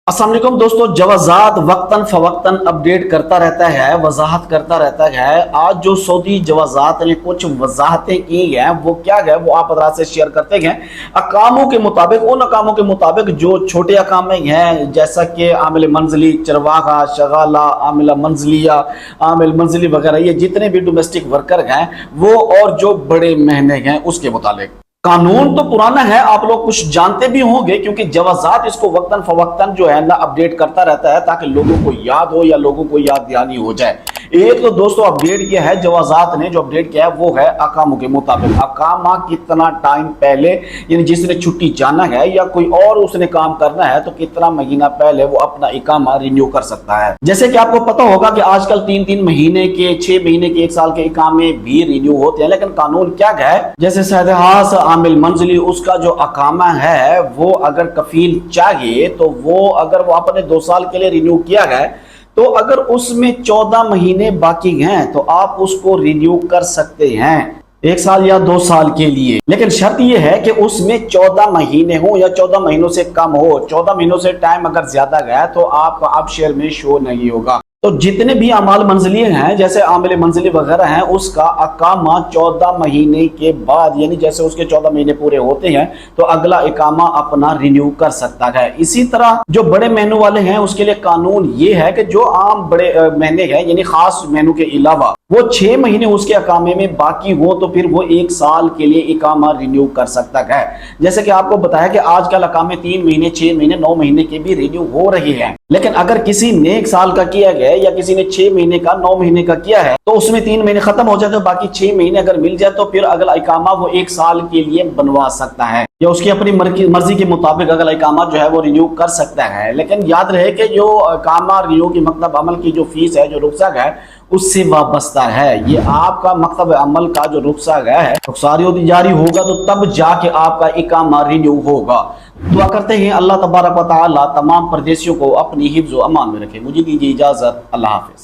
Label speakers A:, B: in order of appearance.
A: अस्सलाम वालेकुम दोस्तों, जवाज़ात वक्तन फवक्तन अपडेट करता रहता है, वजाहत करता रहता है। आज जो सऊदी जवाज़ात ने कुछ वजाहतें की हैं वो क्या है वो आप हज़रात से शेयर करते हैं। अकामों के मुताबिक, उन अकामों के मुताबिक जो छोटे अकामे हैं, जैसा कि आमिल मंजली, चरवाहा, शगाला, आमिल मंजलिया, आमिल मंजली वगैरह, ये जितने भी डोमेस्टिक वर्कर हैं वो, और जो बड़े महीने हैं उसके मुताबिक। कानून तो पुराना है, आप लोग कुछ जानते भी होंगे, क्योंकि जवाज़ात इसको वक्तन फवक्तन जो है ना अपडेट करता रहता है ताकि लोगों को याद हो या लोगों को याद दहानी हो जाए। एक तो दोस्तों अपडेट किया है जवाज़ात ने, जो अपडेट किया है वो है अकामों के मुताबिक। अकामा कितना टाइम पहले, यानी जिसने छुट्टी जाना है या कोई और उसने काम करना है, तो कितना महीना पहले वो अपना इकामा रिन्यू कर सकता है। जैसे कि आपको पता होगा कि आजकल 3-3 महीने के, 6 महीने के, 1 साल के इकामे भी रिन्यू होते हैं। लेकिन कानून क्या है, जैसे सहदहास आमिल मंजली, उसका जो अकामा है वो अगर कफील चाहिए तो वो, अगर वो अपने 2 साल के लिए रिन्यू किया गया, तो अगर उसमें 14 महीने बाकी हैं तो आप उसको रिन्यू कर सकते हैं 1 साल या 2 साल के लिए। लेकिन शर्त यह है कि उसमें 14 महीने हो या 14 महीनों से कम हो। 14 महीनों से टाइम अगर ज्यादा गया तो आपका अब शेयर में शो नहीं होगा। तो जितने भी अमाल मंजिली हैं, जैसे आमिल मंजिली वगैरह हैं, उसका अकामा 14 महीने के बाद, यानी जैसे उसके 14 महीने पूरे होते हैं तो अगला इकामा अपना रिन्यू कर सकता है। इसी तरह जो बड़े मेनू वाले हैं उसके लिए कानून ये है कि जो आम बड़े महीने हैं, यानी खास मेनू के अलावा वो 6 महीने उसके अकामे में बाकी हो तो फिर वो 1 साल के लिए इकामा रिन्यू कर सकता है। जैसे कि आपको बताया कि आजकल अकामे 3 महीने, 6 महीने, 9 महीने के भी रिन्यू हो रही है। लेकिन अगर किसी ने 1 साल का किया गया या किसी ने 6 महीने का, 9 महीने का किया है, तो उसमें 3 महीने खत्म हो जाए तो बाकी 6 महीने अगर मिल जाए तो फिर अगला इकामा वो 1 साल के लिए बनवा सकता है, या उसकी अपनी मर्जी के मुताबिक अगला इकामा जो है वो रिन्यू कर सकता है। लेकिन याद रहे कि जो इकामा रिन्यू की मतलब अमल की जो फीस है, जो रुखसत है, उससे वाबस्ता है। ये आपका मकतब अमल का जो रुखसत है, रुखसारी जारी होगा तो तब जाके आपका इकामा रिन्यू होगा। दुआ करते हैं अल्लाह तबारक व तआला तमाम परदेशियों को अपनी हिफ्ज़ व अमान में रखे। मुझे दीजिए इजाजत, अल्लाह हाफिज।